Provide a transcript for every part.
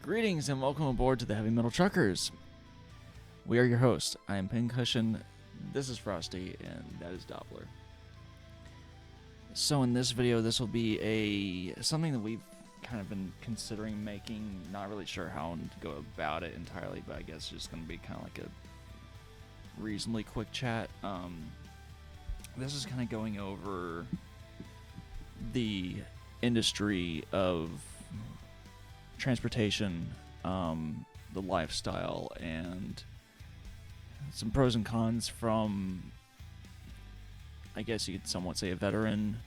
Greetings and welcome aboard to the Heavy Metal Truckers. We are your hosts. I am Pincushion, this is Frosty, and that is Doppler. So in this video, this will be something that we've kind of been considering making. Not really sure how to go about it entirely, but I guess it's just going to be kind of like a reasonably quick chat. This is kind of going over the industry of transportation, the lifestyle, and some pros and cons from, I guess you could somewhat say, a veteran,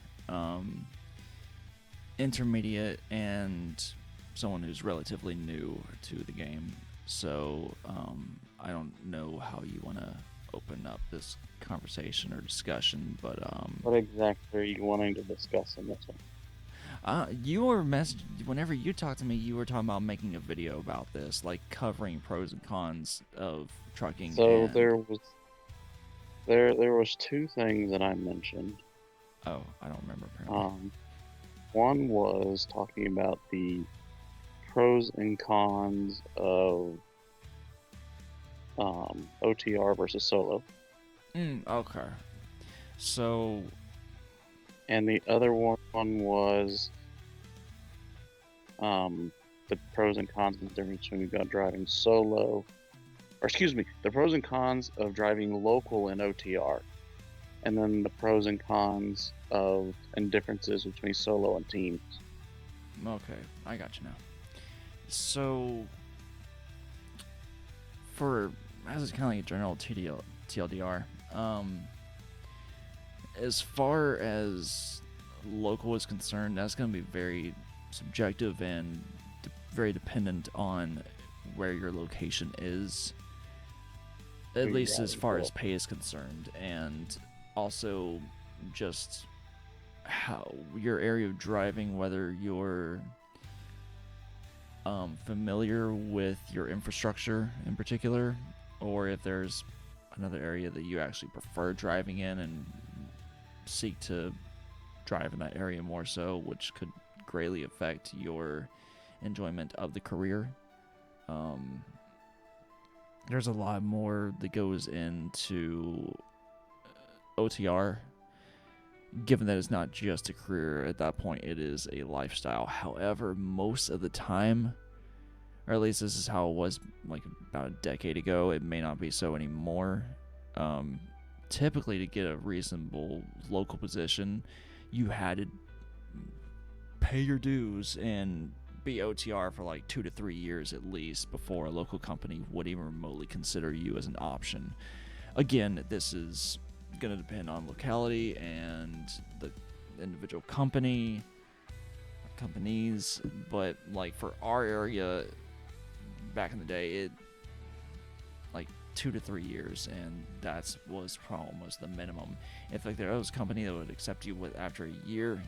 intermediate, and someone who's relatively new to the game. So I don't know how you want to open up this conversation or discussion, but what exactly are you wanting to discuss in this one? Whenever you talked to me, you were talking about making a video about this, like covering pros and cons of trucking. So there was two things that I mentioned. Oh, I don't remember apparently. One was talking about the pros and cons of OTR versus solo. Okay. So. And the other one was the pros and cons of the difference between driving solo, the pros and cons of driving local in OTR, and then the pros and cons and differences between solo and teams. Okay, I got you now. So, as it's kind of like a general TLDR, as far as local is concerned, that's going to be very subjective and very dependent on where your location is, at least as far as pay is concerned, and also just how your area of driving, whether you're familiar with your infrastructure in particular, or if there's another area that you actually prefer driving in and seek to drive in that area more so, which could greatly affect your enjoyment of the career. There's a lot more that goes into OTR, given that it's not just a career. At that point, it is a lifestyle. However, most of the time, or at least this is how it was like about a decade ago, it may not be so anymore. Typically, to get a reasonable local position, you had to pay your dues and be OTR for like 2 to 3 years at least before a local company would even remotely consider you as an option. Again, this is going to depend on locality and the individual companies, but like for our area back in the day, it like 2 to 3 years, and that was almost the minimum. If like there was a company that would accept you after a year,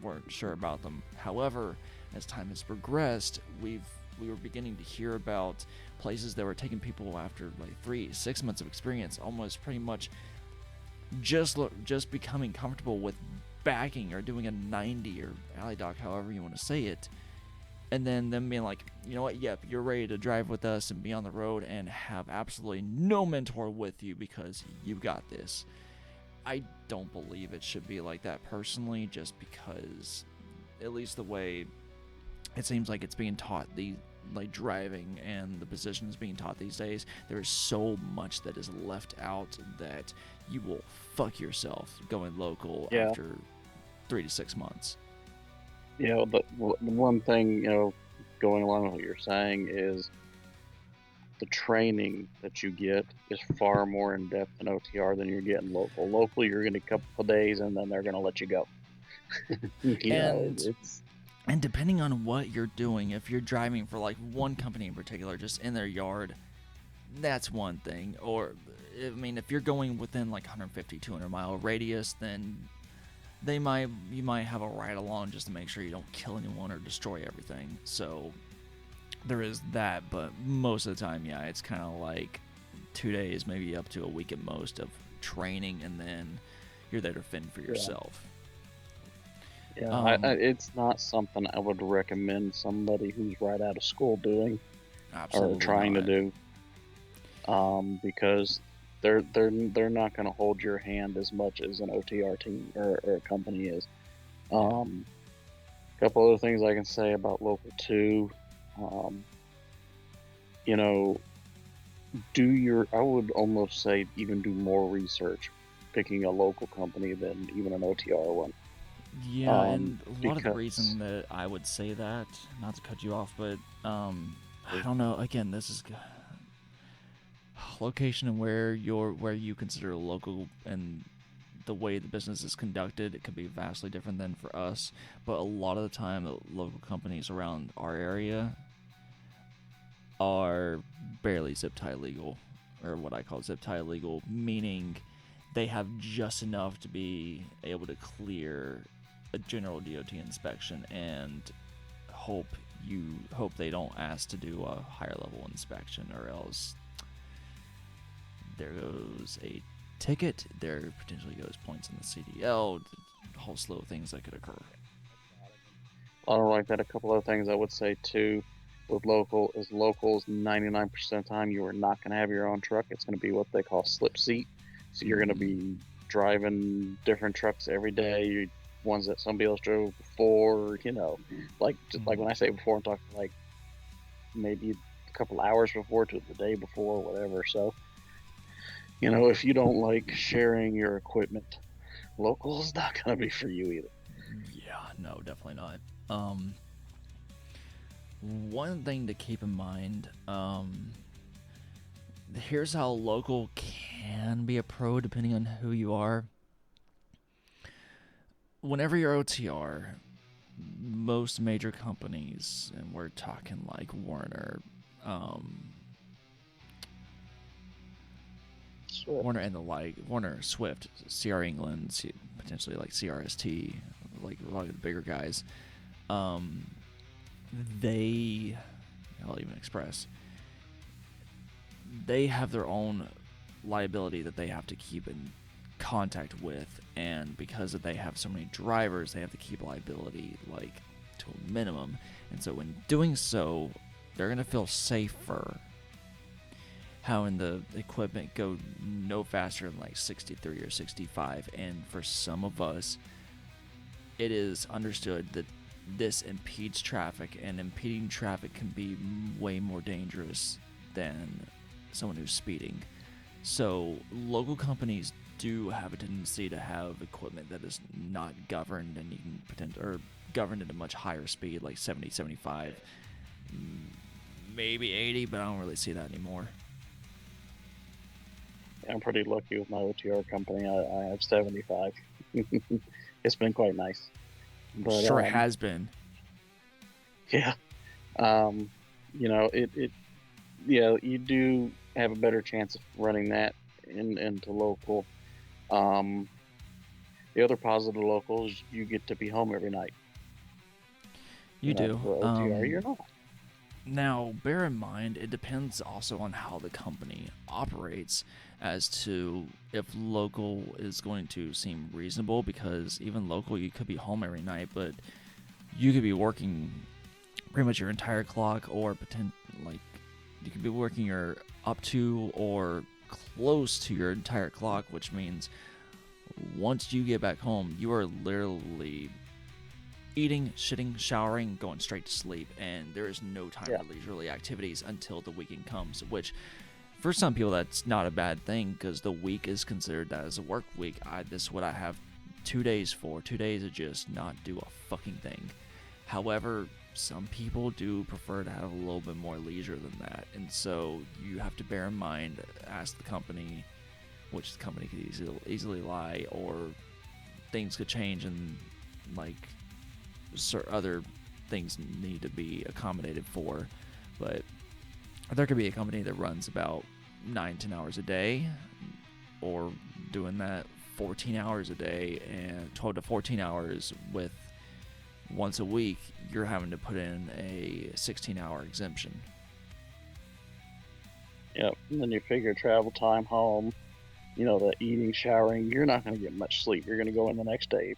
weren't sure about them. However, as time has progressed, we were beginning to hear about places that were taking people after like 3-6 months of experience, almost pretty much just becoming comfortable with backing or doing a 90 or alley dock, however you want to say it, and then them being like, you know what, yep, you're ready to drive with us and be on the road and have absolutely no mentor with you because you got this. I don't believe it should be like that personally, just because, at least the way it seems like it's being taught, like driving and the positions being taught these days, there is so much that is left out that you will fuck yourself going local after 3 to 6 months. But one thing, going along with what you're saying is the training that you get is far more in depth in OTR than you're getting local. Local, you're going to a couple of days and then they're going to let you go. And depending on what you're doing, if you're driving for like one company in particular, just in their yard, that's one thing. Or, I mean, if you're going within like 150, 200 mile radius, then you might have a ride along just to make sure you don't kill anyone or destroy everything. So there is that, but most of the time, yeah, it's kind of like 2 days, maybe up to a week at most of training, and then you're there to fend for yourself. Yeah, Um, it's not something I would recommend somebody who's right out of school doing or Absolutely trying to not. do, because they're not going to hold your hand as much as an OTR team or a company is. Yeah. Um, a couple other things I can say about local two, um, you know, I would almost say even do more research picking a local company than even an OTR one. Yeah, and a lot of the Because reason that I would say that, not to cut you off, but I don't know. Again, this is location and where you consider local and the way the business is conducted. It could be vastly different than for us. But a lot of the time, the local companies around our area are barely zip tie legal, or what I call zip tie legal, meaning they have just enough to be able to clear a general DOT inspection and hope hope they don't ask to do a higher level inspection, or else there goes a ticket, there potentially goes points in the CDL, a whole slew of things that could occur. I don't like that. A couple other things I would say too with locals 99% of the time you are not going to have your own truck. It's going to be what they call slip seat. So you're going to be driving different trucks every day, ones that somebody else drove before, like just like when I say before, I'm talking like maybe a couple hours before to the day before, whatever. So, if you don't like sharing your equipment, local is not going to be for you either. Yeah, no, definitely not. Um, One thing to keep in mind, here's how local can be a pro depending on who you are. Whenever you're OTR, most major companies, and we're talking like Warner, um, Swift. Warner and the like, Warner, Swift, CR England, potentially like CRST, like a lot of the bigger guys, um, they, I'll even Express, they have their own liability that they have to keep in contact with, and because they have so many drivers, they have to keep liability like to a minimum, and so in doing so, they're gonna feel safer having the equipment go no faster than like 63 or 65, and for some of us, it is understood that this impedes traffic, and impeding traffic can be way more dangerous than someone who's speeding. So local companies do have a tendency to have equipment that is not governed, and you can or governed at a much higher speed, like 70, 75, maybe 80, but I don't really see that anymore. I'm pretty lucky with my OTR company. I have 75. It's been quite nice. But Sure has been. yeah, it you do have a better chance of running that into local. Um, the other positive local is you get to be home every night. You do. For OTR, you're not. Now, bear in mind, it depends also on how the company operates as to if local is going to seem reasonable, because even local, you could be home every night, but you could be working pretty much your entire clock, or like you could be working your up to or close to your entire clock, which means once you get back home, you are literally eating, shitting, showering, going straight to sleep, and there is no time for leisurely activities until the weekend comes, which for some people that's not a bad thing, because the week is considered that as a work week. This is what I have 2 days for. 2 days to just not do a fucking thing. However, some people do prefer to have a little bit more leisure than that, and so you have to bear in mind, ask the company, which the company could easily lie, or things could change, and like other things need to be accommodated for. But there could be a company that runs about 9-10 hours a day, or doing that 14 hours a day, and 12 to 14 hours with once a week you're having to put in a 16-hour exemption. Yep. And then you figure travel time home, the eating, showering, you're not going to get much sleep. You're going to go in the next day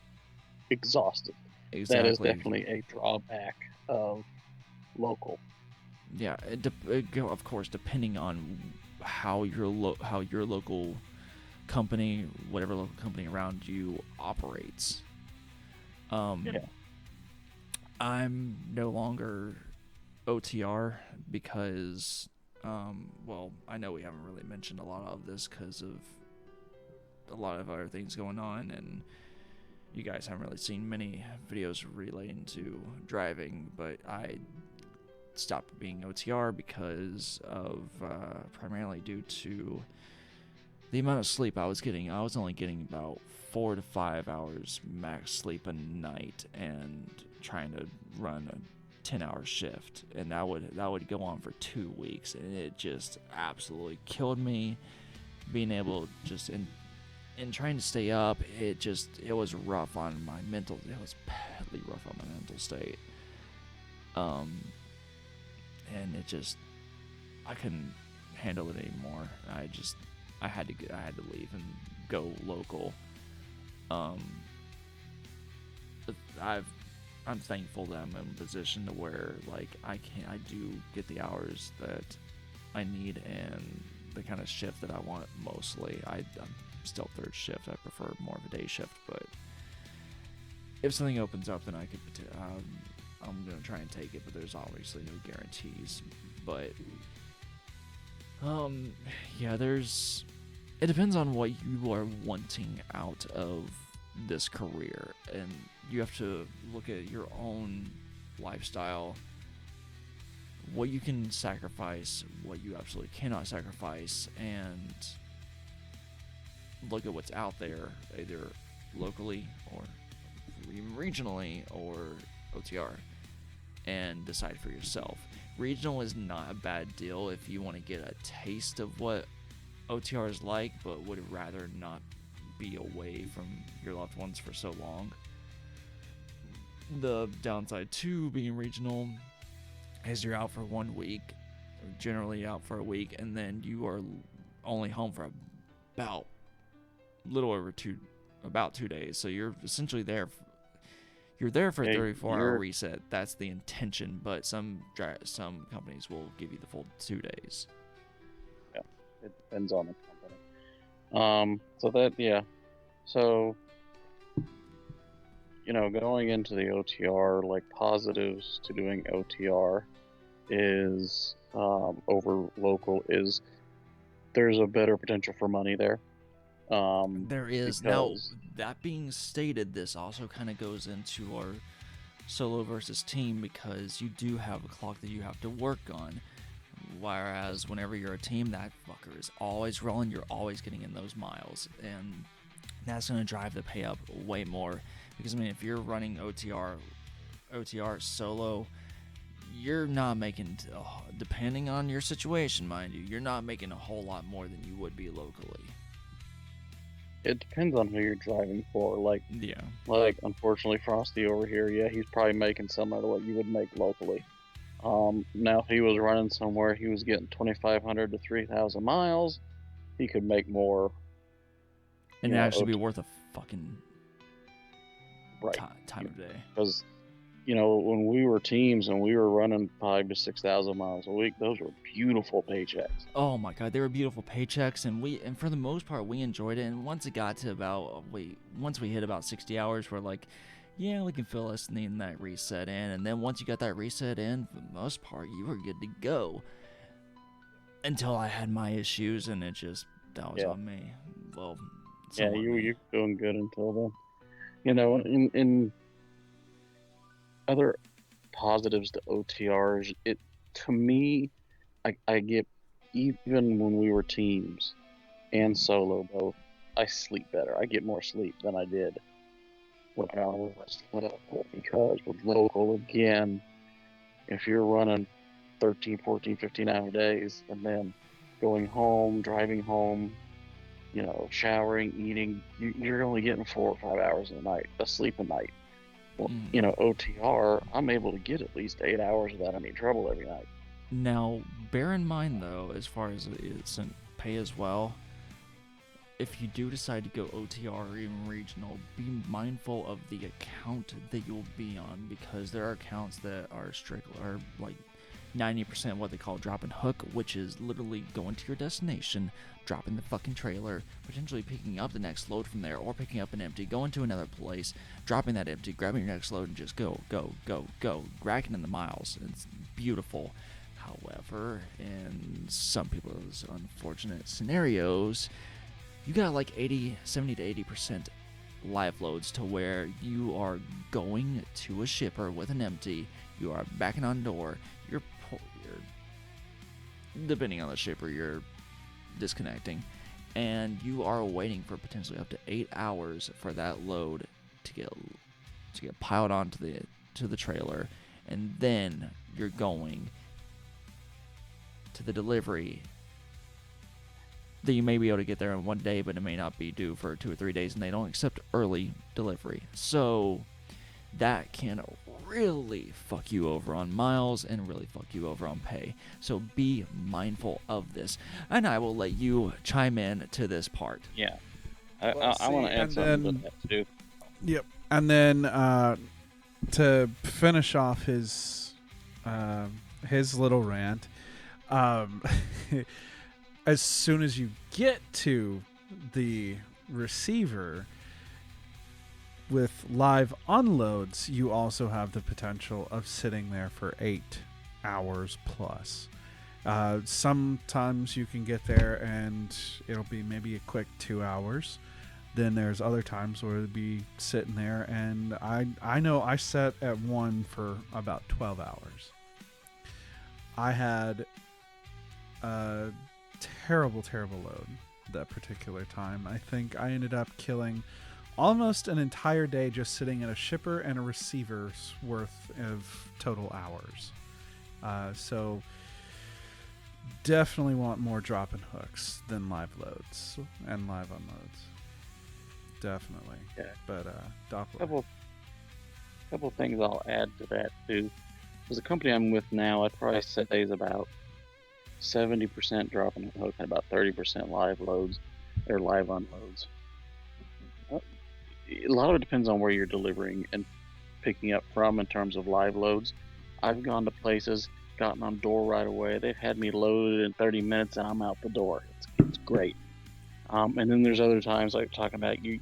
exhausted. that is exactly. definitely a drawback of local. Yeah, of course, depending on how your local company, whatever local company around you operates. Um, Yeah. I'm no longer OTR because, well, I know we haven't really mentioned a lot of this because of a lot of other things going on, and you guys haven't really seen many videos relating to driving, but I stopped being OTR because of primarily due to the amount of sleep I was getting. I was only getting about 4 to 5 hours max sleep a night, and trying to run a 10-hour shift, and that would go on for 2 weeks, and it just absolutely killed me. Being able just and trying to stay up, it was rough on my mental. It was badly rough on my mental state. And I couldn't handle it anymore. I had to leave and go local. But I'm thankful that I'm in a position to where like I do get the hours that I need and the kind of shift that I want mostly. I'm still third shift. I prefer more of a day shift, but if something opens up, then I'm gonna try and take it. But there's obviously no guarantees. But yeah, it depends on what you are wanting out of this career, and you have to look at your own lifestyle, what you can sacrifice, what you absolutely cannot sacrifice, and look at what's out there, either locally or even regionally or OTR, and decide for yourself. Regional is not a bad deal if you want to get a taste of what OTR is like, but would rather not be away from your loved ones for so long. The downside to being regional is you're out for 1 week, generally out for a week, and then you are only home for about about 2 days. So you're essentially there. You're there for a 34-hour reset. That's the intention, but some companies will give you the full 2 days. Yeah, it depends on the company. So going into the OTR, like positives to doing OTR is over local is there's a better potential for money there. There is. Now, that being stated, this also kind of goes into our solo versus team, because you do have a clock that you have to work on. Whereas whenever you're a team, that fucker is always rolling. You're always getting in those miles, and that's going to drive the pay up way more. Because I mean, if you're running OTR solo, you're not making, depending on your situation, mind you, you're not making a whole lot more than you would be locally. It depends on who you're driving for. Like, yeah. Like, unfortunately, Frosty over here, yeah, he's probably making similar to what you would make locally. Now, if he was running somewhere, he was getting 2,500 to 3,000 miles, he could make more. And actually be worth a fucking time of day. Because, when we were teams and we were running 5,000 to 6,000 miles a week, those were beautiful paychecks. Oh my god, they were beautiful paychecks, and for the most part, we enjoyed it. And once it got to once we hit about 60 hours, we're like, yeah, we can feel us needing that reset in. And then once you got that reset in, for the most part, you were good to go. Until I had my issues, and that was on me. Well, yeah, you were doing good until then. In other positives to OTRs, to me, I get, even when we were teams and solo both, I sleep better. I get more sleep than I did when I was local, because with local, again, if you're running 13, 14, 15-hour days and then going home, driving home, showering, eating, you're only getting 4 or 5 hours a night, a sleep a night. Well, OTR, I'm able to get at least 8 hours without any trouble every night. Now, bear in mind, though, as far as it's in pay as well, if you do decide to go OTR or even regional, be mindful of the account that you'll be on, because there are accounts that are like 90% what they call drop and hook, which is literally going to your destination, dropping the fucking trailer, potentially picking up the next load from there, or picking up an empty, going to another place, dropping that empty, grabbing your next load, and just go, racking in the miles. It's beautiful. However, in some people's unfortunate scenarios, you got like 70 to 80% live loads, to where you are going to a shipper with an empty, you are backing on door, you're depending on the shipper, you're disconnecting, and you are waiting for potentially up to 8 hours for that load to get piled onto the trailer, and then you're going to the delivery that you may be able to get there in one day, but it may not be due for 2 or 3 days, and they don't accept early delivery. So that can really fuck you over on miles and really fuck you over on pay. So be mindful of this. And I will let you chime in to this part. Yeah. I want to add something to that too. Yep. And then to finish off his little rant, as soon as you get to the receiver, with live unloads, you also have the potential of sitting there for 8 hours plus. Sometimes you can get there and it'll be maybe a quick 2 hours. Then there's other times where it'll be sitting there, and I know I sat at one for about 12 hours. I had a terrible load that particular time. I think I ended up killing almost an entire day just sitting at a shipper and a receiver's worth of total hours. So definitely want more drop and hooks than live loads and live unloads. Definitely. Yeah. But Doppler. Couple things I'll add to that too. Because the company I'm with now, I'd probably say is about 70% drop and hook and about 30% live loads or live unloads. A lot of it depends on where you're delivering and picking up from in terms of live loads. I've gone to places, gotten on door right away. They've had me loaded in 30 minutes and I'm out the door. It's great. And then there's other times, like talking about, you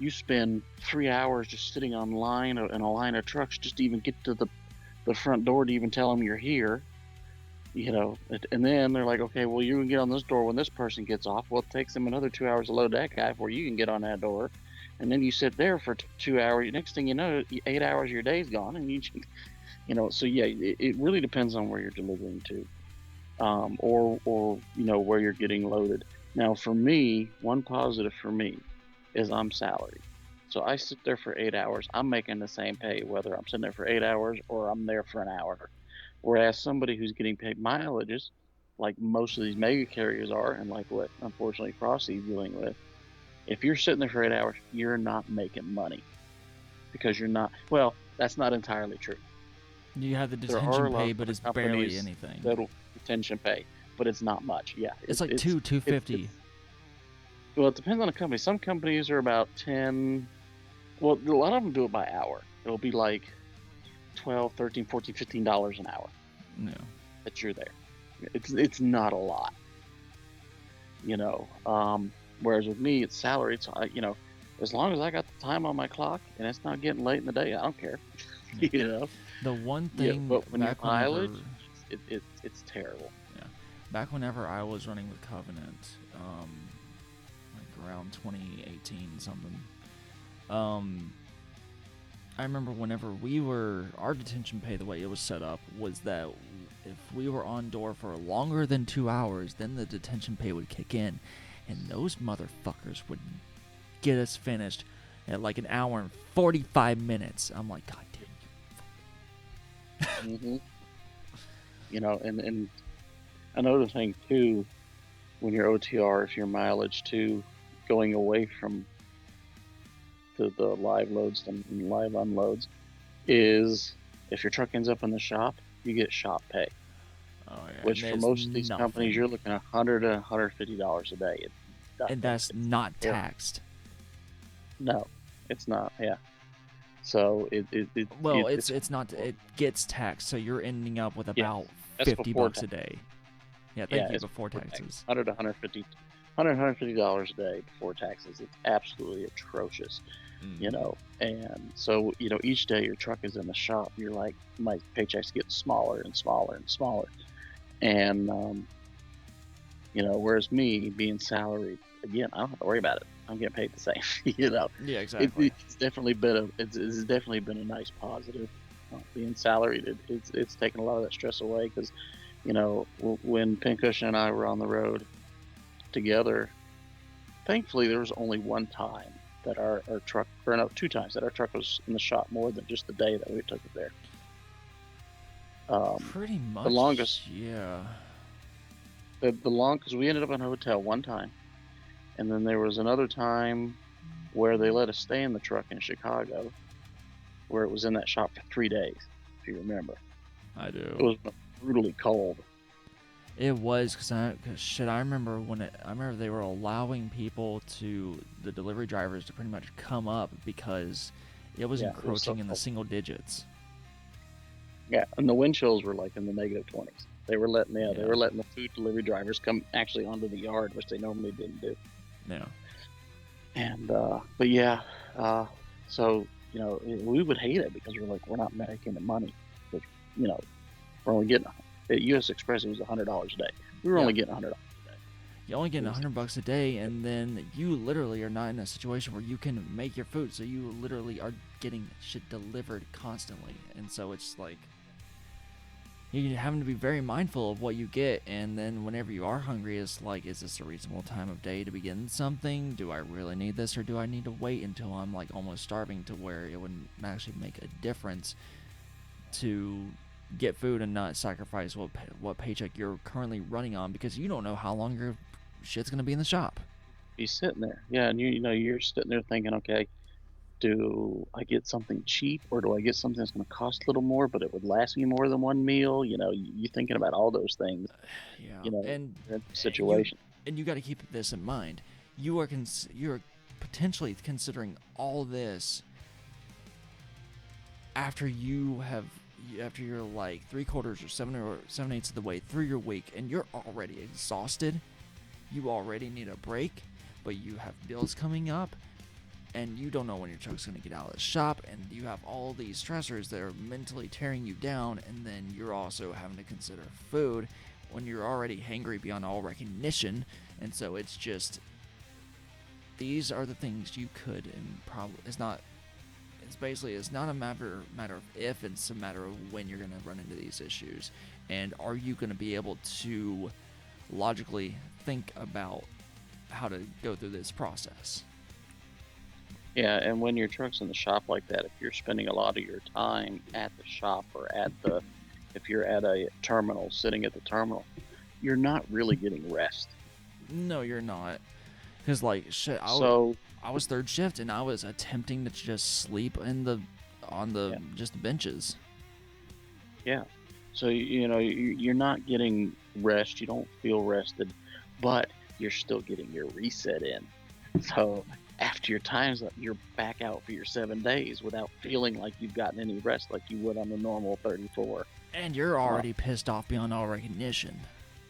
spend 3 hours just sitting on line in a line of trucks just to even get to the front door to even tell them you're here. And then they're like, okay, well, you can get on this door when this person gets off. Well, it takes them another 2 hours to load that guy before you can get on that door. And then you sit there for 2 hours. Next thing you know, 8 hours of your day's gone. And so yeah, it really depends on where you're delivering to, or where you're getting loaded. Now, for me, one positive for me is I'm salaried. So I sit there for 8 hours. I'm making the same pay, whether I'm sitting there for 8 hours or I'm there for an hour. Whereas somebody who's getting paid mileages, like most of these mega carriers are, and like what unfortunately Frosty's dealing with, if you're sitting there for 8 hours, you're not making money because you're not. Well, that's not entirely true. You have the detention pay, but it's barely anything. That'll detention pay, but it's not much. Yeah, it's like $2.50. Well, it depends on the company. Some companies are about 10. Well, a lot of them do it by hour. It'll be like $12, $13, $14, $15 an hour. No, that you're there. It's not a lot. Whereas with me, it's salaried. So as long as I got the time on my clock and it's not getting late in the day, I don't care. The one thing, but when you're mileage, it's terrible. Yeah, back whenever I was running with Covenant, like around 2018 something. I remember whenever our detention pay, the way it was set up was that if we were on door for longer than 2 hours, then the detention pay would kick in, and those motherfuckers would get us finished at like an hour and 45 minutes. I'm like, God damn you. And another thing too, when you're OTR, if you're mileage too, going away from the live loads and live unloads, is if your truck ends up in the shop, you get shop pay. Oh, yeah. Which for most of these companies, you're looking at $100 to $150 a day. deducted. And that's not Yeah. taxed. No, it's not. Yeah. So Well, it's it's not. It gets taxed, so you're ending up with Yes, about that's 50 before bucks a tax. day. Yeah, Yeah, thank you. it's Before before tax. taxes. 100 to 150 dollars a day before taxes. It's absolutely atrocious, you Mhm. know. And so, each day your truck is in the shop, you're like, my paychecks get smaller and smaller and smaller. And whereas me being salaried, again, I don't have to worry about it. I'm getting paid the same. Yeah, exactly. It's definitely been a nice positive. Being salaried, it's taken a lot of that stress away because when Pincushion and I were on the road together, thankfully there was only one time that our truck, or no, two times that our truck was in the shop more than just the day that we took it there. Pretty much. The longest, Yeah. because we ended up in a hotel one time, and then there was another time where they let us stay in the truck in Chicago, where it was in that shop for 3 days, if you remember. I It do. was brutally cold. It was because I remember I remember they were allowing the delivery drivers to pretty much come up because it was Yeah, it was so encroaching in the cold. single digits. Yeah, and the wind chills were like in the negative 20s. They were letting Yeah. the food delivery drivers come actually onto the yard, which they normally didn't do. Yeah. And but yeah, so we would hate it because we're not making the money. But, we're only getting at U.S. Express, it was $100 a day. We were Yeah. only getting $100 a day. You're only getting $100 a day, and then you literally are not in a situation where you can make your food. So you literally are getting shit delivered constantly, and so it's like you're having to be very mindful of what you get. And then whenever you are hungry, it's like, is this a reasonable time of day to begin something? Do I really need this, or do I need to wait until I'm like almost starving to where it would actually make a difference to get food and not sacrifice what paycheck you're currently running on, because you don't know how long your shit's gonna be in the shop. He's sitting there, yeah, and you're sitting there thinking, okay, do I get something cheap or do I get something that's going to cost a little more, but it would last me more than one meal? You're thinking about all those things. Yeah, and That you situation. and you got to keep this in mind. You're potentially considering all this after you're like 3/4 or 7/8 of the way through your week, and you're already exhausted. You already need a break, but you have bills coming up, and you don't know when your truck's going to get out of the shop, and you have all these stressors that are mentally tearing you down, and then you're also having to consider food when you're already hangry beyond all recognition. And so it's just, these are the things you could, and probably it's not a matter of if, it's a matter of when you're going to run into these issues, and are you going to be able to logically think about how to go through this process. Yeah, and when your truck's in the shop like that, if you're spending a lot of your time at the shop or if you're at a terminal, sitting at the terminal, you're not really getting rest. No, you're not. Because, like, shit, I was third shift, and I was attempting to just sleep on just the benches. Yeah. So, you're not getting rest. You don't feel rested, but you're still getting your reset in. So after your time's up, you're back out for your 7 days without feeling like you've gotten any rest like you would on the normal 34. And you're already pissed off beyond all recognition.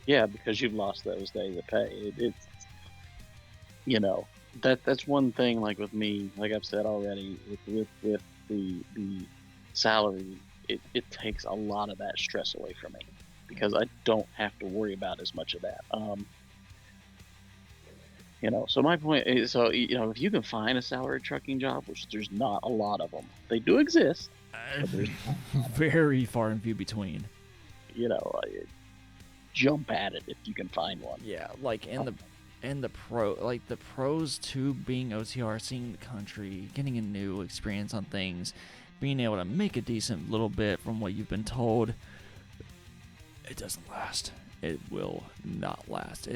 Yeah, because you've lost those days of pay. That's one thing. Like with me, like I've said already, with the salary, it takes a lot of that stress away from me because I don't have to worry about as much of that. So my point is, if you can find a salary trucking job, which there's not a lot of them, they do exist, but there's very far and few between. Jump at it if you can find one. Yeah, like the pros to being OTR, seeing the country, getting a new experience on things, being able to make a decent little bit from what you've been told. It doesn't last. It will not last.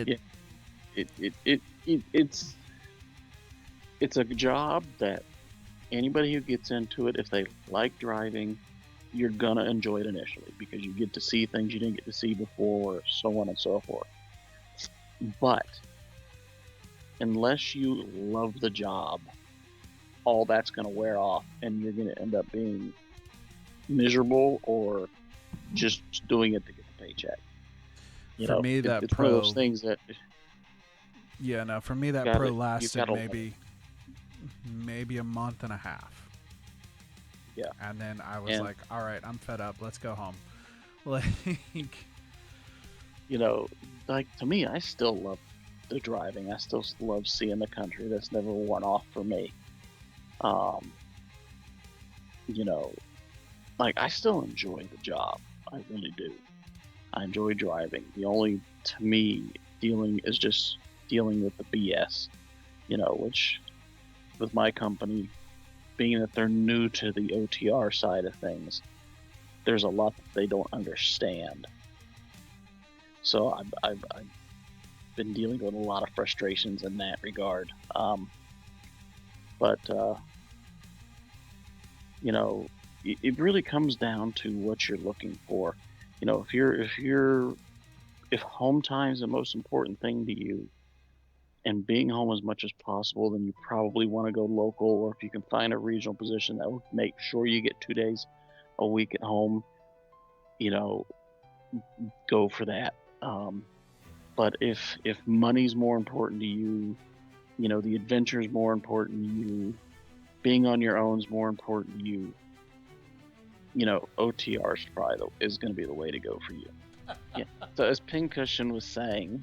It's a job that anybody who gets into it, if they like driving, you're gonna enjoy it initially because you get to see things you didn't get to see before, so on and so forth. But unless you love the job, all that's going to wear off, and you're going to end up being miserable or just doing it to get the paycheck. For me, that it's one of those things that yeah, no, for me that gotta- pro you lasted gotta love maybe a month and a half. Yeah. And then I was And- like, all right, I'm fed up. Let's go home. Like, like to me, I still love the driving. I still love seeing the country. That's never worn off for me. You know, like I still enjoy the job. I really do. I enjoy driving. The only, to me, dealing is just dealing with the BS, which with my company, being that they're new to the OTR side of things, there's a lot that they don't understand. So I've been dealing with a lot of frustrations in that regard. But it really comes down to what you're looking for. If home time is the most important thing to you, and being home as much as possible, then you probably want to go local, or if you can find a regional position that will make sure you get 2 days a week at home, go for that. But if money's more important to you, the adventure is more important to you, being on your own is more important to you, OTR is going to be the way to go for you. Yeah. So as Pincushion was saying,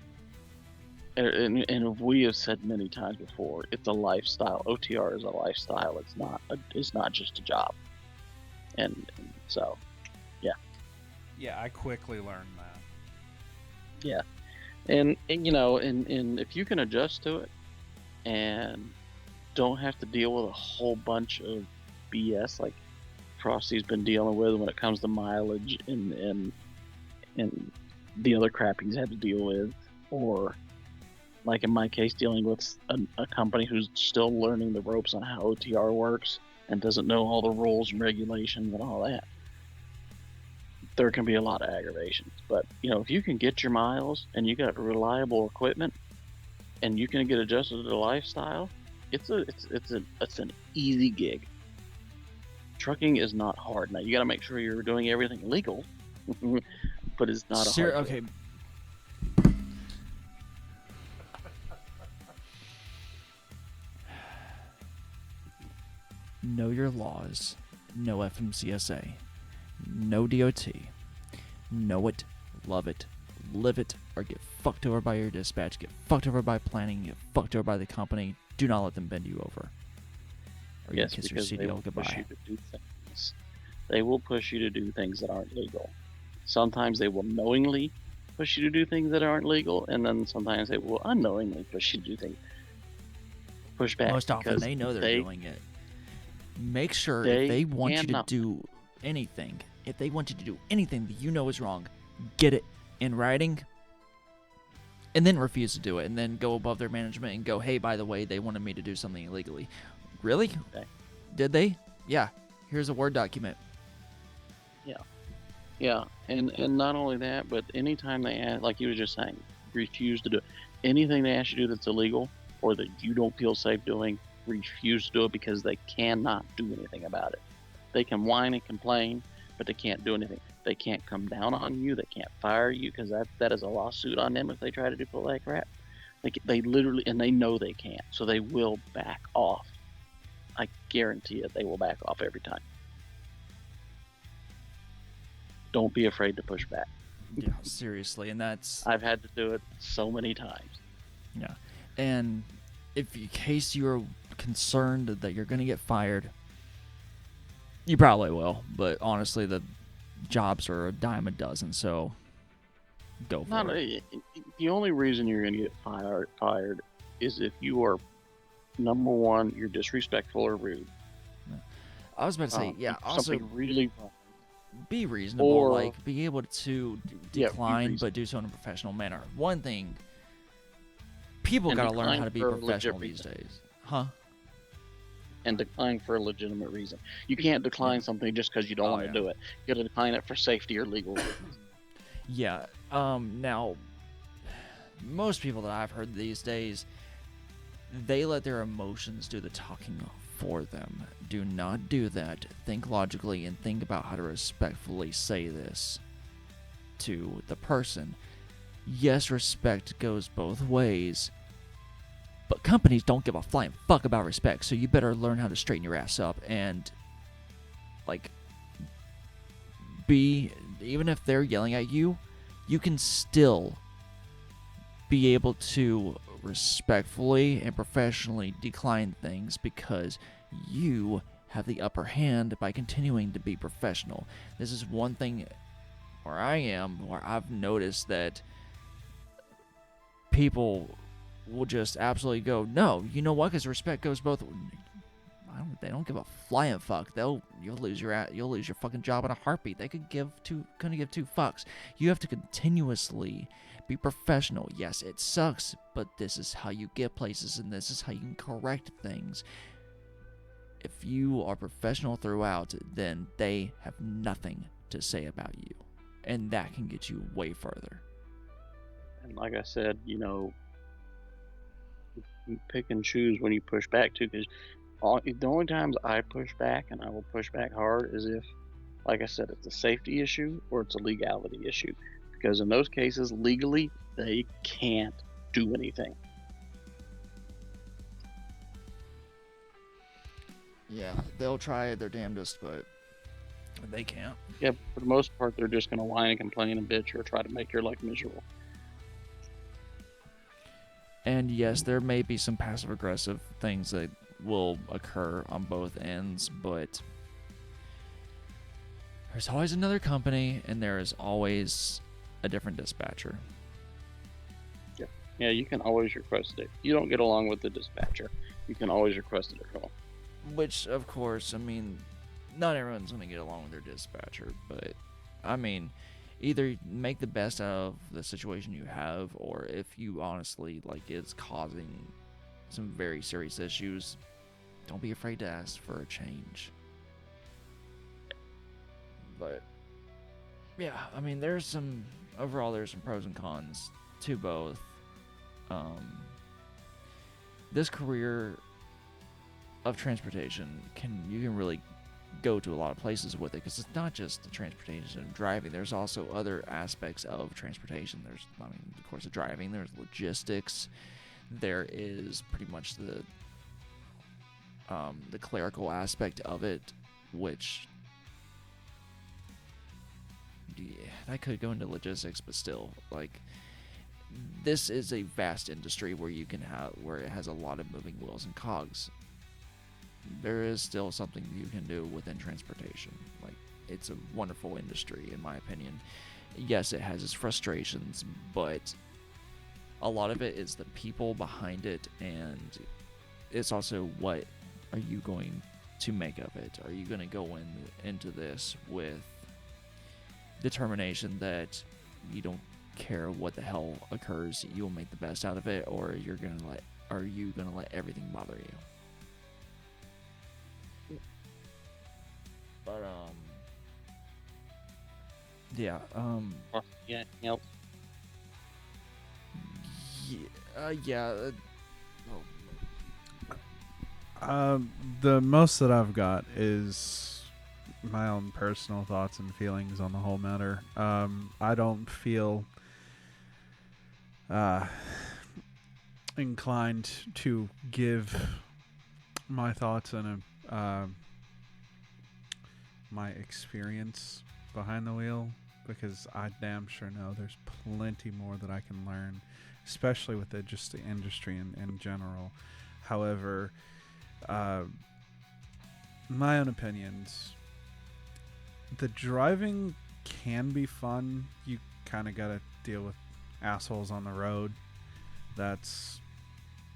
and we have said many times before, it's a lifestyle. OTR is a lifestyle. It's not just a job. And so, yeah. yeah, I quickly learned that. Yeah. And if you can adjust to it and don't have to deal with a whole bunch of BS like Frosty's been dealing with when it comes to mileage and the other crap he's had to deal with, or like in my case, dealing with a company who's still learning the ropes on how OTR works and doesn't know all the rules and regulations and all that, there can be a lot of aggravations. But if you can get your miles and you got reliable equipment and you can get adjusted to the lifestyle, it's an easy gig. Trucking is not hard. Now you got to make sure you're doing everything legal, but it's not a hard Okay. gig. Know your laws. No FMCSA. No DOT. Know it, love it, live it, or get fucked over by your dispatch, get fucked over by planning, get fucked over by the company. Do not let them bend you over. Or Yes, you kiss your because they CDL will goodbye. push you to do things. They will push you to do things that aren't legal. Sometimes they will knowingly push you to do things that aren't legal, and then sometimes they will unknowingly push you to do things. Push back. Most often because they know they're doing it. Make sure they if they want you to cannot- do anything, if they want you to do anything that you know is wrong, get it in writing and then refuse to do it, and then go above their management and go, hey, by the way, they wanted me to do something illegally. Really? Okay. Did they? Yeah. Here's a Word document. Yeah, and not only that, but anytime they ask, like you were just saying, refuse to do anything they ask you to do that's illegal or that you don't feel safe doing, refuse to do it because they cannot do anything about it. They can whine and complain, but they can't do anything. They can't come down on you. They can't fire you because that is a lawsuit on them if they try to do all that crap. They literally, and they know they can't, so they will back off. I guarantee it, they will back off every time. Don't be afraid to push back. Yeah, seriously. And that's... I've had to do it so many times. Yeah. And if in case you're concerned that you're going to get fired, you probably will. But honestly, the jobs are a dime a dozen, so go for it. The only reason you're going to get fired is if you are, number one, you're disrespectful or rude. I was about to say, yeah, if also something really wrong. be reasonable, or- like be able to Yeah, be decline, reasonable. but do so in a professional manner. One thing, people And got to learn decline how to be for a legit professional these reason. days. Huh? And decline for a legitimate reason. You can't decline something just because you don't Oh, want to yeah. do it. You got to decline it for safety or legal reasons. Yeah. Now, most people that I've heard these days, They let their emotions do the talking for them. Do not do that. Think logically and think about how to respectfully say this to the person. Yes, respect goes both ways, but companies don't give a flying fuck about respect, so you better learn how to straighten your ass up and, like, even if they're yelling at you, you can still be able to respectfully and professionally decline things because you have the upper hand by continuing to be professional. This is one thing where I've noticed that people will just absolutely go, no, you know what? Because respect goes both. They don't give a flying fuck. You'll lose your fucking job in a heartbeat. They couldn't give two fucks. You have to continuously be professional. Yes, it sucks, but this is how you get places, and this is how you can correct things. If you are professional throughout, then they have nothing to say about you, and that can get you way further. And like I said, pick and choose when you push back too, because the only times I push back, and I will push back hard, is if, like I said, it's a safety issue or it's a legality issue. Because in those cases, legally, they can't do anything. Yeah, they'll try their damnedest, but they can't. Yeah, for the most part, they're just going to whine and complain and bitch or try to make your life miserable. And yes, there may be some passive-aggressive things that will occur on both ends, but there's always another company, and there is always a different dispatcher. Yeah, you can always request it. If you don't get along with the dispatcher, you can always request it at home. Which, of course, I mean, not everyone's going to get along with their dispatcher, but, I mean, either make the best out of the situation you have, or if you honestly, it's causing some very serious issues, don't be afraid to ask for a change. But, yeah, I mean, there's some pros and cons to both. This career of transportation you can really go to a lot of places with it, because it's not just the transportation and driving. There's also other aspects of transportation. There's, of course, the driving. There's logistics. There is pretty much the clerical aspect of it, which I could go into logistics, but still, this is a vast industry where it has a lot of moving wheels and cogs. There is still something you can do within transportation. It's a wonderful industry, in my opinion. Yes, it has its frustrations, but a lot of it is the people behind it, and it's also what are you going to make of it? Are you going to go into this with determination that you don't care what the hell occurs, you will make the best out of it, or are you going to let everything bother you? But yeah, Yeah, yep. The most that I've got is my own personal thoughts and feelings on the whole matter. I don't feel inclined to give my thoughts and my experience behind the wheel, because I damn sure know there's plenty more that I can learn, especially with just the industry in general. However, my own opinions, the driving can be fun. You kind of got to deal with assholes on the road. That's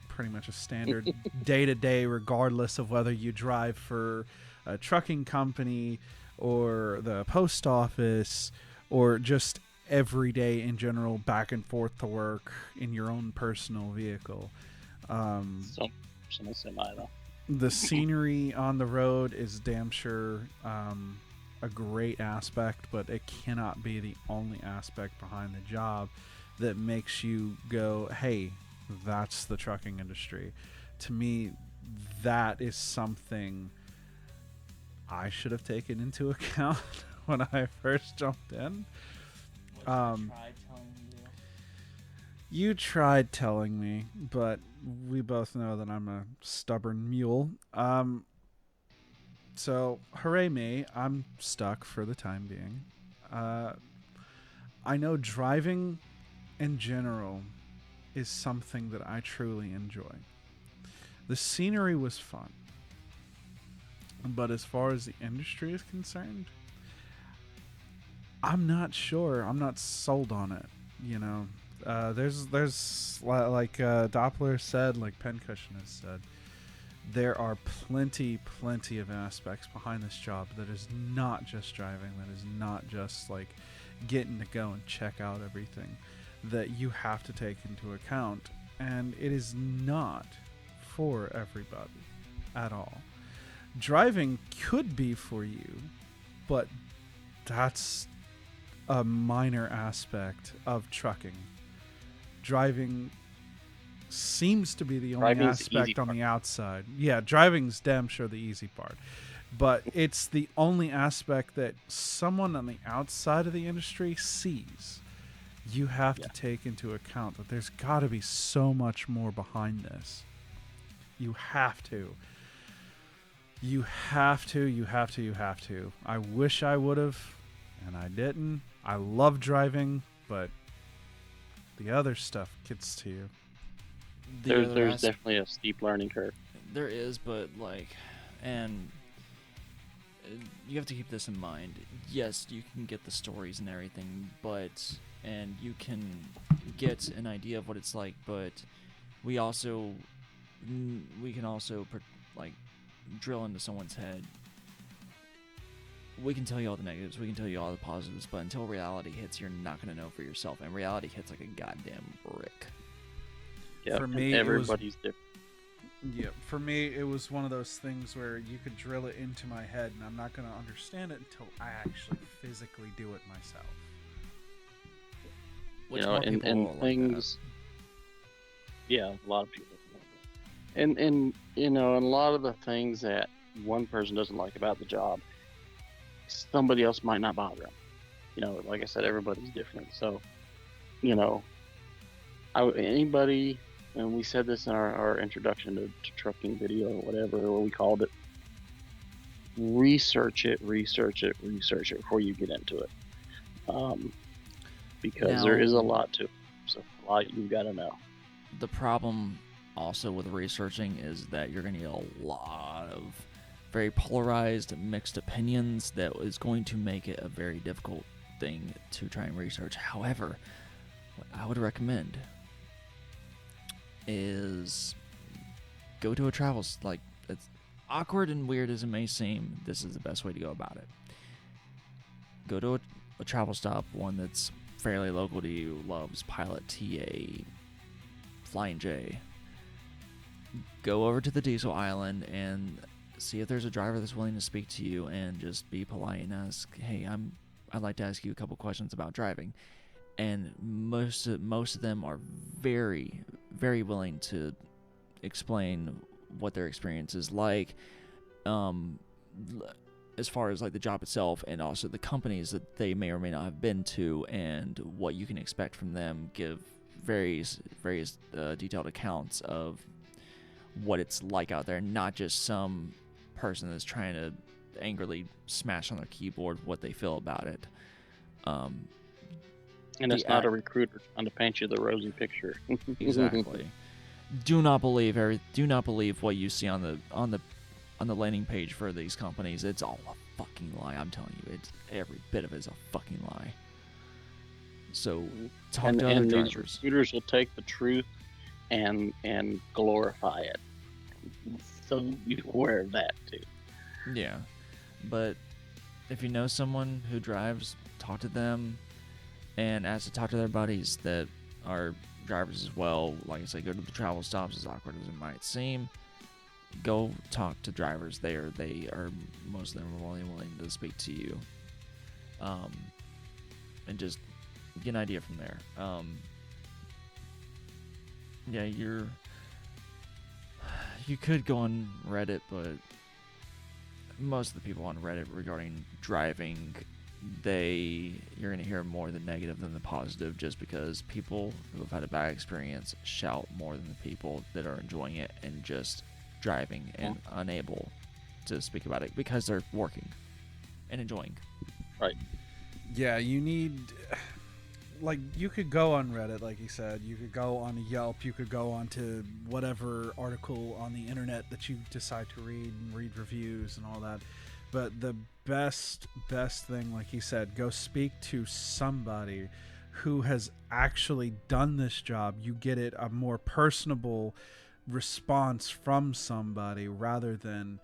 pretty much a standard day-to-day, regardless of whether you drive for a trucking company or the post office or just every day in general, back and forth to work in your own personal vehicle. The scenery on the road is damn sure a great aspect, but it cannot be the only aspect behind the job that makes you go, hey, that's the trucking industry. to me, that is something I should have taken into account when I first jumped in. You tried telling me, but we both know that I'm a stubborn mule. So, hooray me, I'm stuck for the time being. I know driving in general is something that I truly enjoy. The scenery was fun. But as far as the industry is concerned, I'm not sure. I'm not sold on it. You know, there's like Doppler said, like Pincushion has said, there are plenty of aspects behind this job that is not just driving, that is not just like getting to go and check out everything, that you have to take into account, and it is not for everybody at all. Driving could be for you, but that's a minor aspect of trucking. Driving seems to be the only Driving's the aspect easy on part. the outside. Yeah, driving's damn sure the easy part. But it's the only aspect that someone on the outside of the industry sees. You have to take into account that there's got to be so much more behind this. You have to. You have to. I wish I would have, and I didn't. I love driving, but the other stuff gets to you. There's definitely a steep learning curve. There is, but like, and you have to keep this in mind. Yes, you can get the stories and everything, and you can get an idea of what it's like, but we can also like drill into someone's head. We can tell you all the negatives, we can tell you all the positives, but until reality hits, you're not going to know for yourself, and reality hits like a goddamn brick. Yeah, For me, everybody's different. Yeah, for me, it was one of those things where you could drill it into my head, and I'm not going to understand it until I actually physically do it myself. Which You know, more and people are like things. Yeah, a lot of people. And you know, and a lot of the things that one person doesn't like about the job, somebody else might not bother them. You know, like I said, everybody's different. So, you know, anybody, and we said this in our introduction to trucking video or whatever, or we called it, research it before you get into it. Because there is a lot to it. So a lot you've got to know. The problem also with researching is that you're going to get a lot of very polarized, mixed opinions that is going to make it a very difficult thing to try and research. However, what I would recommend is go to a like, it's awkward and weird as it may seem, this is the best way to go about it. Go to a travel stop, one that's fairly local to you, loves Pilot TA, Flying J. Go over to the Diesel Island and see if there's a driver that's willing to speak to you, and just be polite and ask, hey, I'd like to ask you a couple questions about driving. And most of them are very, very willing to explain what their experience is like, as far as like the job itself, and also the companies that they may or may not have been to, and what you can expect from them. Give various detailed accounts of what it's like out there, not just some person that's trying to angrily smash on their keyboard what they feel about it. And it's not a recruiter trying to paint you the rosy picture. Exactly. Do not believe what you see on the landing page for these companies. It's all a fucking lie. I'm telling you, it's every bit of it is a fucking lie. So talk to other and drivers. These recruiters will take the truth and glorify it. So be aware of that too. Yeah, but if you know someone who drives, talk to them, and ask to talk to their buddies that are drivers as well. Like I said, go to the travel stops, as awkward as it might seem. Go talk to drivers there. They are, most of them are willing to speak to you, and just get an idea from there. Yeah, You could go on Reddit, but most of the people on Reddit regarding driving, you're going to hear more the negative than the positive, just because people who have had a bad experience shout more than the people that are enjoying it and just driving and unable to speak about it because they're working and enjoying. Right. Yeah, you need, like, you could go on Reddit, like you said, you could go on Yelp, you could go onto whatever article on the internet that you decide to read and read reviews and all that. But the best thing, like he said, go speak to somebody who has actually done this job. You get it a more personable response from somebody rather than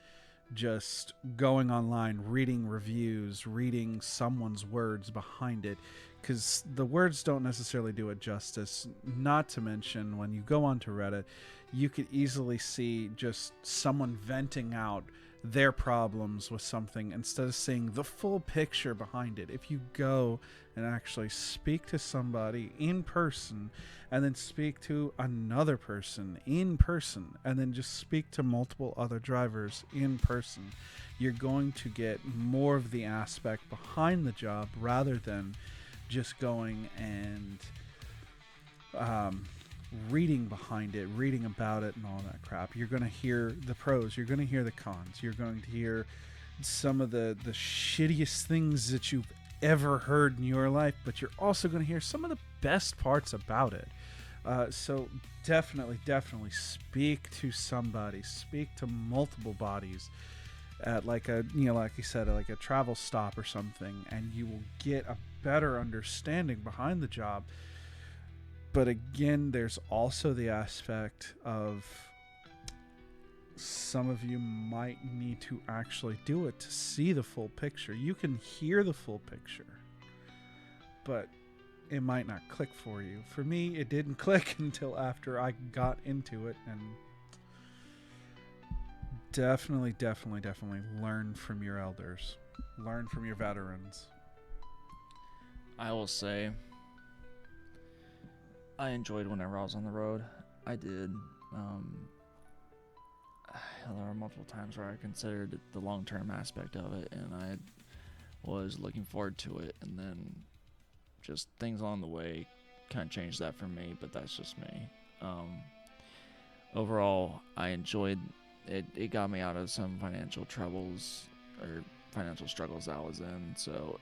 just going online, reading reviews, reading someone's words behind it, because the words don't necessarily do it justice. Not to mention, when you go onto Reddit, you could easily see just someone venting out their problems with something instead of seeing the full picture behind it. If you go and actually speak to somebody in person, and then speak to another person in person, and then just speak to multiple other drivers in person, you're going to get more of the aspect behind the job rather than just going and reading behind it, reading about it and all that crap. You're going to hear the pros, you're going to hear the cons, you're going to hear some of the shittiest things that you've ever heard in your life, but you're also going to hear some of the best parts about it. So definitely speak to somebody, speak to multiple bodies at like a, like you said, like a travel stop or something, and you will get a better understanding behind the job. But again, there's also the aspect of some of you might need to actually do it to see the full picture. You can hear the full picture, but it might not click for you. For me, it didn't click until after I got into it, and definitely learn from your elders. Learn from your veterans. I will say, I enjoyed whenever I was on the road. I did. There were multiple times where I considered the long-term aspect of it, and I was looking forward to it, and then just things along the way kind of changed that for me, but that's just me. Overall, I enjoyed it. It got me out of some financial troubles or financial struggles I was in, so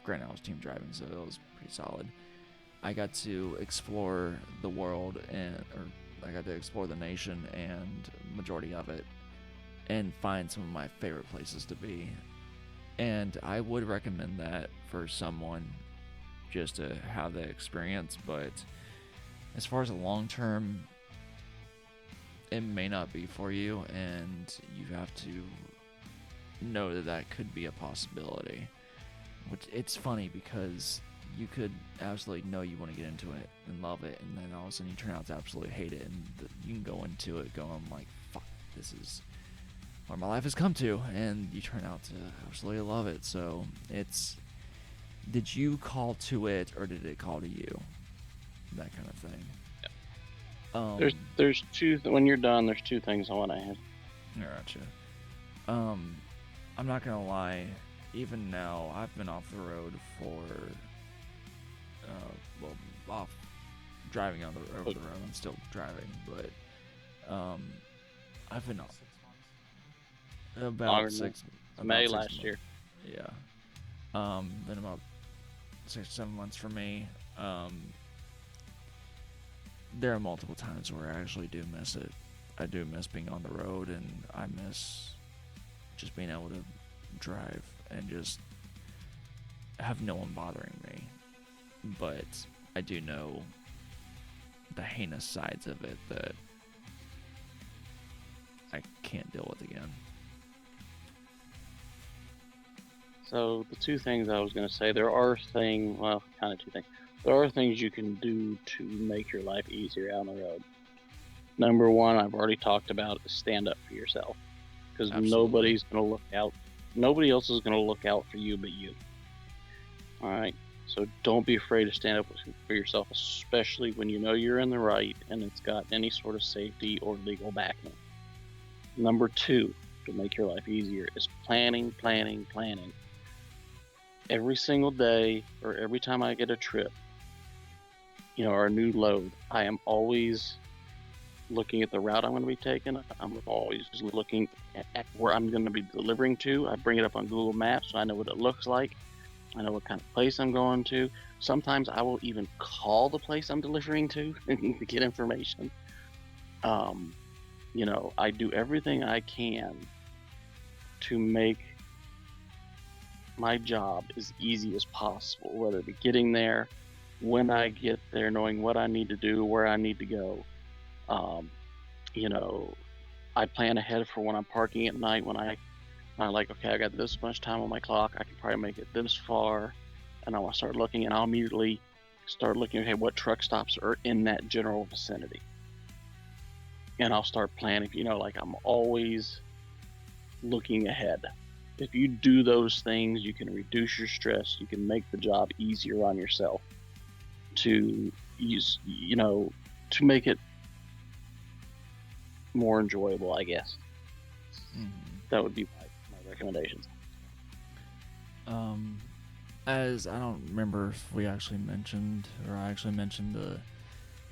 granted I was team driving, so it was pretty solid. I got to explore the world, I got to explore the nation and majority of it, and find some of my favorite places to be. And I would recommend that for someone just to have that experience. But as far as a long term, it may not be for you, and you have to know that that could be a possibility. Which, it's funny because you could absolutely know you want to get into it and love it, and then all of a sudden you turn out to absolutely hate it, and you can go into it going like, fuck, this is where my life has come to, and you turn out to absolutely love it. So it's, did you call to it or did it call to you? That kind of thing. Yeah. There's two, when you're done, there's two things I want to add. Gotcha. I'm not gonna lie, even now I've been off the road for off driving over the road. I'm still driving, but I've been off about May last year. Yeah. Been about 6-7 months for me. There are multiple times where I actually do miss it. I do miss being on the road, and I miss just being able to drive and just have no one bothering me. But I do know the heinous sides of it that I can't deal with again. So the two things I was going to say, there are things, well, kind of two things. There are things you can do to make your life easier out on the road. Number one, I've already talked about, is stand up for yourself. Because nobody's going to look out. Nobody else is going to look out for you but you. All right? So don't be afraid to stand up for yourself, especially when you know you're in the right and it's got any sort of safety or legal backing. Number two, to make your life easier, is planning, planning, planning. Every single day or every time I get a trip, or a new load, I am always looking at the route I'm going to be taking. I'm always looking at where I'm going to be delivering to. I bring it up on Google Maps so I know what it looks like. I know what kind of place I'm going to. Sometimes I will even call the place I'm delivering to to get information. I do everything I can to make my job as easy as possible, whether it be getting there, when I get there, knowing what I need to do, where I need to go. I plan ahead for when I'm parking at night, when I'm like, okay, I got this much time on my clock, I can probably make it this far, and I want to start looking, and I'll immediately start looking, okay, what truck stops are in that general vicinity. And I'll start planning, I'm always looking ahead. If you do those things, you can reduce your stress, you can make the job easier on yourself to use, to make it more enjoyable, I guess. Mm-hmm. That would be my recommendations. As I don't remember if we actually mentioned, or I actually mentioned the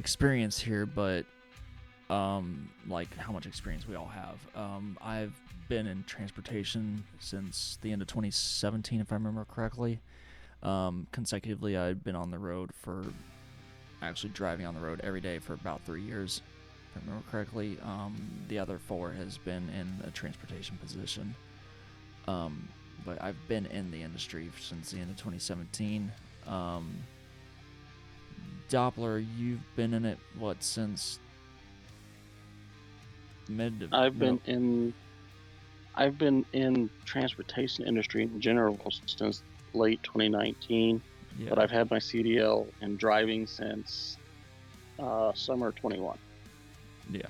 experience here, but like how much experience we all have. I've been in transportation since the end of 2017, if I remember correctly. Consecutively, I've been on the road actually driving on the road every day for about 3 years, if I remember correctly. The other 4 has been in a transportation position. But I've been in the industry since the end of 2017. Doppler, you've been in it, since I've been in transportation industry in general since late 2019, yeah. but I've had my CDL in driving since summer 21. Yeah.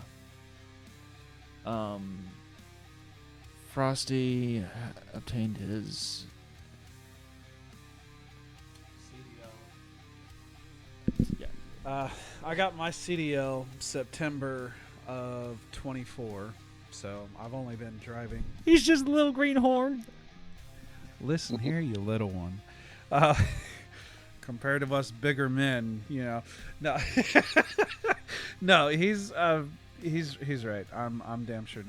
Frosty obtained his CDL. Yeah. I got my CDL September of 24, so I've only been driving. He's just a little greenhorn. Listen here, you little one. Compared to us bigger men, no, no, he's right. I'm damn sure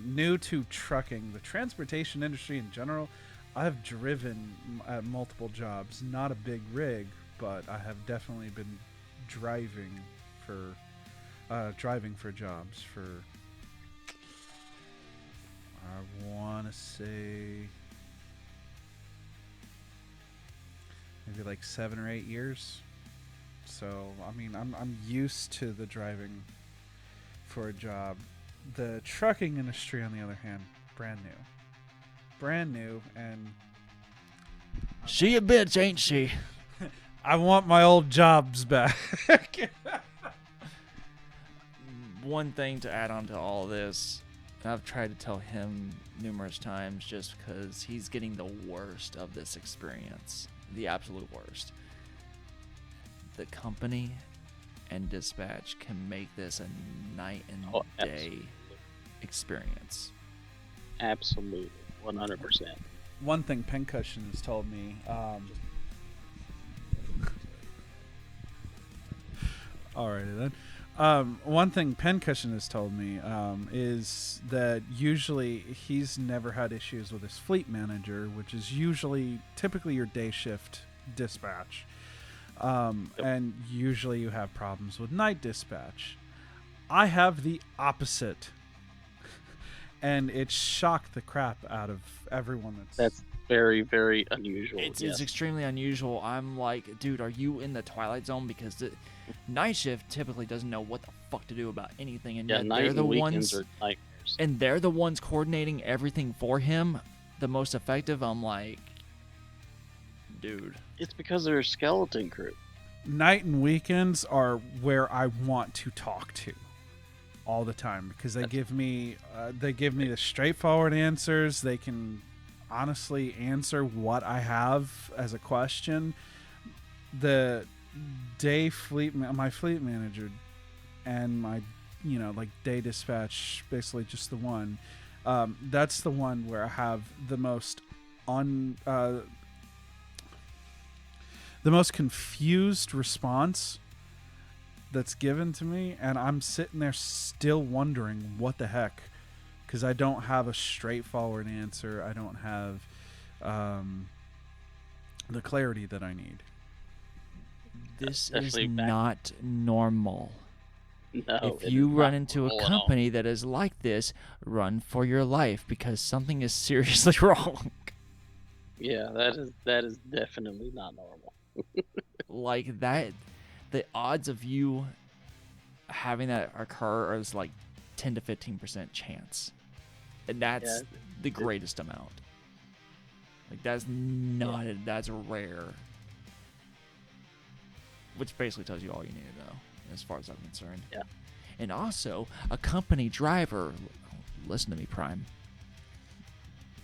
new to trucking, the transportation industry in general. I've driven at multiple jobs, not a big rig, but I have definitely been driving for jobs for, I want to say, maybe like 7 or 8 years. So I mean, I'm used to the driving for a job. The trucking industry, on the other hand, brand new, and she a bitch, ain't she? I want my old jobs back. One thing to add on to all this, and I've tried to tell him numerous times, just because he's getting the worst of this experience, the absolute worst. The company and dispatch can make this a night and day experience. Absolutely, 100%. One thing Pincushion has told me, alrighty then. One thing Pincushion has told me is that usually he's never had issues with his fleet manager, which is typically your day shift dispatch. And usually you have problems with night dispatch. I have the opposite. And it shocked the crap out of everyone. That's very, very unusual. It's extremely unusual. I'm like, dude, are you in the Twilight Zone? Because the night shift typically doesn't know what the fuck to do about anything, and yet they're the ones, are nightmares. and they're the ones coordinating everything for him the most effective. I'm like, dude, it's because they're a skeleton crew. Night and weekends are where I want to talk to all the time, because they give me the straightforward answers. They can honestly answer what I have as a question. The day my fleet manager and my like day dispatch, basically just the one. That's the one where I have the most the most confused response that's given to me, and I'm sitting there still wondering what the heck, because I don't have a straightforward answer. I don't have the clarity that I need. This is Especially back- not normal. No, If it you is run not into a normal at all. company that is like this, run for your life because something is seriously wrong. Yeah, that is definitely not normal. Like that, the odds of you having that occur is like 10 to 15% chance, and that's Yeah, the greatest amount. Like that's not that's rare, which basically tells you all you need to know as far as I'm concerned. Yeah. And also, a company driver, listen to me, Prime.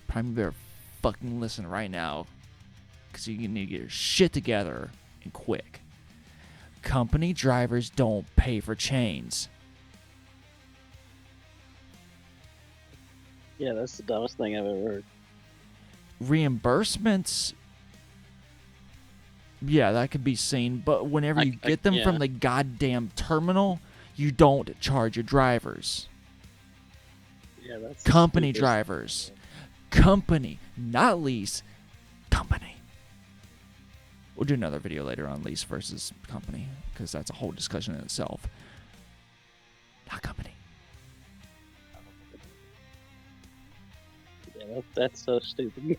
Prime, you better fucking listen right now, because you need to get your shit together and quick. Company drivers don't pay for chains. Yeah, that's the dumbest thing I've ever heard. Reimbursements, yeah, that could be seen, but whenever you get them from yeah. the goddamn terminal, you don't charge your drivers. Yeah, that's Company stupid. drivers. Company, not lease. Company. We'll do another video later on lease versus company, because that's a whole discussion in itself. Not company. Yeah, that's so stupid.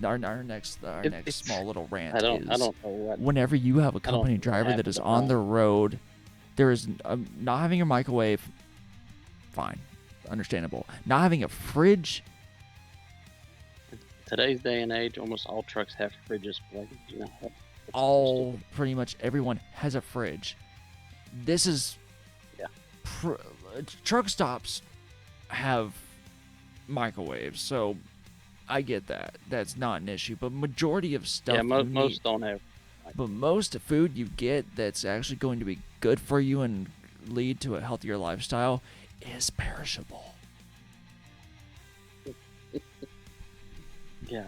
Our next It's- small little rant I don't is know what. whenever you have a I don't company know what driver that happened is to on Ron. the road, there is not having a microwave, fine, understandable. Not having a fridge, Today's day and age, almost all trucks have fridges. Like, that's all pretty much everyone has a fridge. This is Yeah. Truck stops have microwaves, so I get that. That's not an issue. But majority of stuff, Yeah, you need- most don't have. but most food you get that's actually going to be good for you and lead to a healthier lifestyle is perishable. Yeah,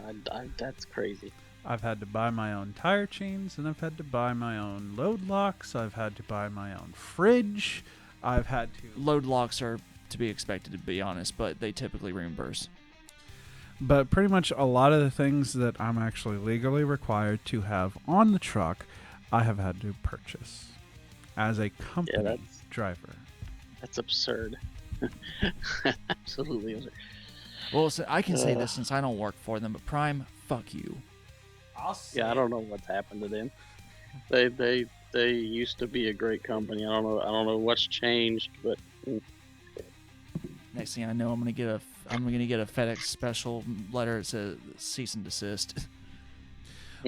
that's crazy. I've had to buy my own tire chains, and I've had to buy my own load locks. I've had to buy my own fridge. I've had to. Load locks are to be expected, to be honest, but they typically reimburse. But pretty much a lot of the things that I'm actually legally required to have on the truck, I have had to purchase as a company that's- driver. That's absurd. Absolutely absurd. Well, so I can say Ugh. this since I don't work for them, but Prime, fuck you. Yeah, I don't know what's happened to them. They used to be a great company. I don't know what's changed, but Next thing I know, I'm gonna get a FedEx special letter that says cease and desist.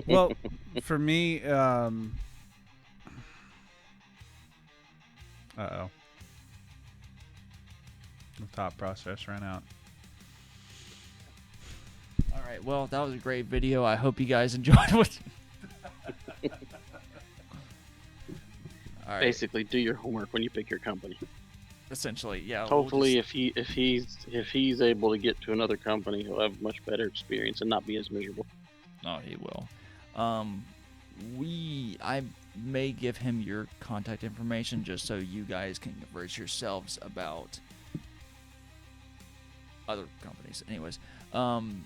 Well, for me, uh-oh. The thought process ran out. All right, well, that was a great video. I hope you guys enjoyed it. All right, basically, do your homework when you pick your company. essentially, yeah. we'll Hopefully, just- if he's able to get to another company, he'll have a much better experience and not be as miserable. Oh, he will. I may give him your contact information just so you guys can converse yourselves about other companies. Anyways, thank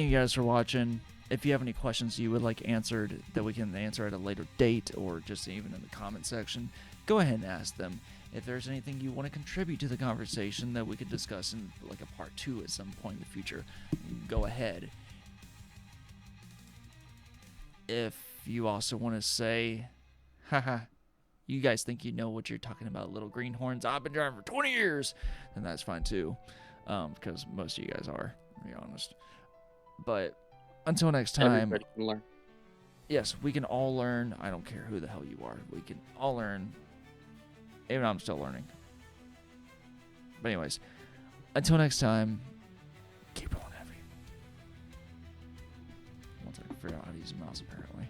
you guys for watching. If you have any questions you would like answered that we can answer at a later date or just even in the comment section, go ahead and ask them. If there's anything you want to contribute to the conversation that we could discuss in like a part 2 at some point in the future, go ahead. If you also want to say, haha, you guys think you know what you're talking about, little greenhorns, I've been driving for 20 years, then that's fine too, because most of you guys are, to be honest. But until next time, Everybody can learn. yes, we can all learn. I don't care who the hell you are. We can all learn. Even I'm still learning. But anyways, until next time, keep rolling heavy. Once I can figure out how to use a mouse, apparently.